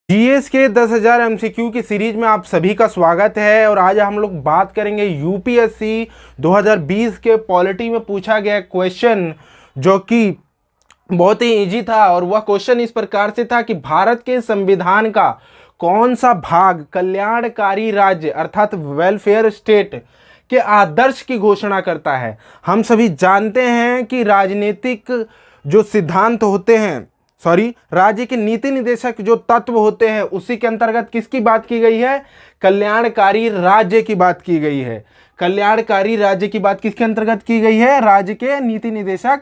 GS के 10,000 MCQ की series में आप सभी का स्वागत है। और आज हम लोग बात करेंगे यूपीएससी 2020 के पॉलिटी में पूछा गया क्वेश्चन, जो कि बहुत ही इजी था। और वह क्वेश्चन इस प्रकार से था कि भारत के संविधान का कौन सा भाग कल्याणकारी राज्य अर्थात वेलफेयर स्टेट के आदर्श की घोषणा करता है। हम सभी जानते हैं कि राजनीतिक जो सिद्धांत होते हैं, राज्य के नीति निदेशक जो तत्व होते हैं, उसी के अंतर्गत किसकी बात की गई है? कल्याणकारी राज्य की बात की गई है। कल्याणकारी राज्य की बात किसके अंतर्गत की गई है? राज्य के नीति निदेशक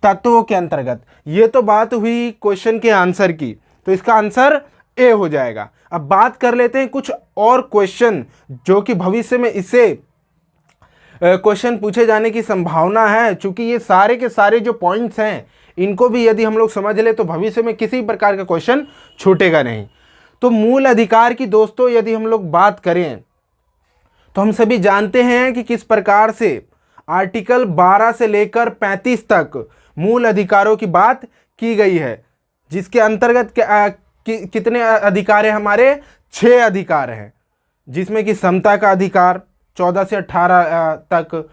तत्वों के अंतर्गत। ये तो बात हुई क्वेश्चन के आंसर की, तो इसका आंसर ए हो जाएगा। अब बात कर लेते हैं कुछ और क्वेश्चन जो कि भविष्य में इससे क्वेश्चन पूछे जाने की संभावना है। चूंकि ये सारे के सारे जो पॉइंट्स हैं, इनको भी यदि हम लोग समझ ले तो भविष्य में किसी प्रकार का क्वेश्चन छूटेगा नहीं। तो मूल अधिकार की दोस्तों यदि हम लोग बात करें तो हम सभी जानते हैं कि किस प्रकार से आर्टिकल 12 से लेकर 35 तक मूल अधिकारों की बात की गई है, जिसके अंतर्गत कितने अधिकार हैं? हमारे 6 अधिकार हैं, जिसमें कि समता का अधिकार 14 से 18 तक,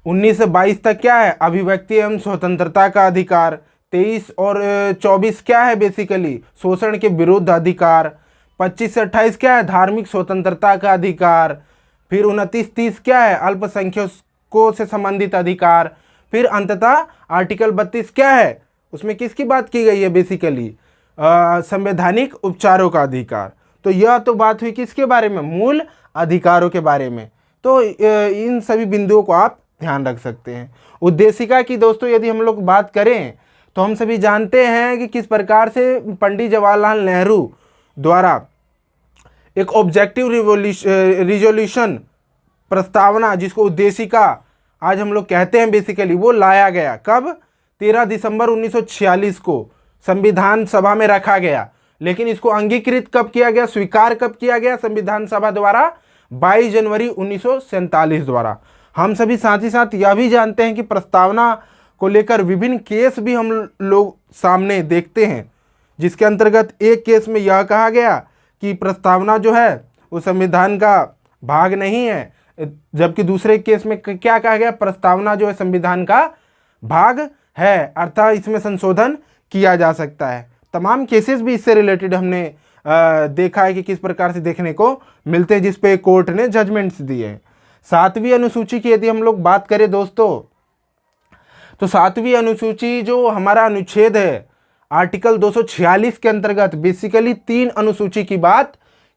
19 से 22 तक क्या है? अभिव्यक्ति एवं स्वतंत्रता का अधिकार। 23 और 24 क्या है? बेसिकली शोषण के विरुद्ध अधिकार। 25 से 28 क्या है? धार्मिक स्वतंत्रता का अधिकार। फिर 29-30 क्या है? अल्पसंख्यकों से संबंधित अधिकार। फिर अंततः आर्टिकल 32 क्या है? उसमें किसकी बात की गई है? बेसिकली संवैधानिक उपचारों का अधिकार। तो यह तो बात हुई किसके बारे में? मूल अधिकारों के बारे में। तो इन सभी बिंदुओं को आप ध्यान रख सकते हैं। उद्देशिका की दोस्तों यदि हम लोग बात करें तो हम सभी जानते हैं कि किस प्रकार से पंडित जवाहरलाल नेहरू द्वारा एक ऑब्जेक्टिव रिजोल्यूशन प्रस्तावना, जिसको उद्देशिका आज हम लोग कहते हैं बेसिकली, वो लाया गया। कब? 13 दिसंबर 1946 को संविधान सभा में रखा गया। लेकिन इसको अंगीकृत कब किया गया, स्वीकार कब किया गया संविधान सभा द्वारा? 22 जनवरी 1947 द्वारा। हम सभी साथ ही साथ यह भी जानते हैं कि प्रस्तावना को लेकर विभिन्न केस भी हम लोग सामने देखते हैं, जिसके अंतर्गत एक केस में यह कहा गया कि प्रस्तावना जो है वो संविधान का भाग नहीं है, जबकि दूसरे केस में क्या कहा गया? प्रस्तावना जो है संविधान का भाग है, अर्थात इसमें संशोधन किया जा सकता है। तमाम केसेस भी इससे रिलेटेड हमने देखा है कि किस प्रकार से देखने को मिलते हैं, जिस पे कोर्ट ने जजमेंट्स दिए हैं। 7वीं अनुसूची की यदि हम लोग बात करें दोस्तों, तो 7वीं अनुसूची जो हमारा अनुच्छेद है आर्टिकल 246 के अंतर्गत बेसिकली 3 अनुसूची की बात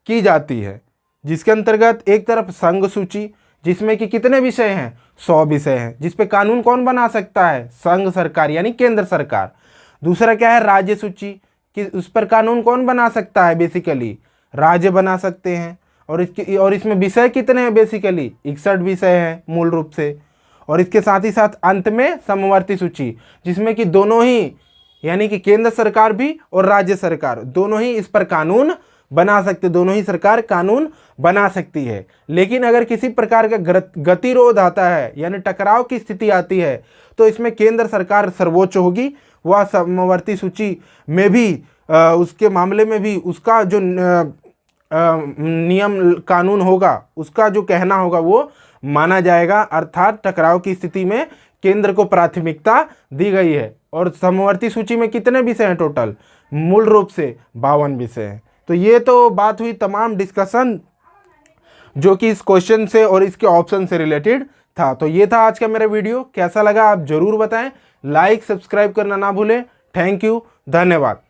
की जाती है, जिसके अंतर्गत एक तरफ संघ सूची, जिसमें कि कितने विषय हैं? 100 विषय हैं, जिसपे कानून कौन बना सकता है? संघ सरकार यानी केंद्र सरकार। दूसरा क्या है? राज्य सूची, कि उस पर कानून कौन बना सकता है? बेसिकली राज्य बना सकते हैं। और इसमें विषय कितने हैं? बेसिकली 61 विषय हैं मूल रूप से। और इसके साथ ही साथ अंत में समवर्ती सूची, जिसमें कि दोनों ही यानी कि केंद्र सरकार भी और राज्य सरकार दोनों ही इस पर कानून बना सकते, दोनों ही सरकार कानून बना सकती है। लेकिन अगर किसी प्रकार का गतिरोध आता है यानी टकराव की स्थिति आती है, तो इसमें केंद्र सरकार सर्वोच्च होगी। वह समवर्ती सूची में भी उसके मामले में भी उसका जो नियम कानून होगा, उसका जो कहना होगा वो माना जाएगा। अर्थात टकराव की स्थिति में केंद्र को प्राथमिकता दी गई है। और समवर्ती सूची में कितने विषय हैं टोटल? मूल रूप से 52 विषय हैं। तो ये तो बात हुई तमाम डिस्कशन जो कि इस क्वेश्चन से और इसके ऑप्शन से रिलेटेड था। तो ये था आज का मेरा वीडियो। कैसा लगा आप जरूर बताएं। लाइक सब्सक्राइब करना ना भूलें। थैंक यू, धन्यवाद।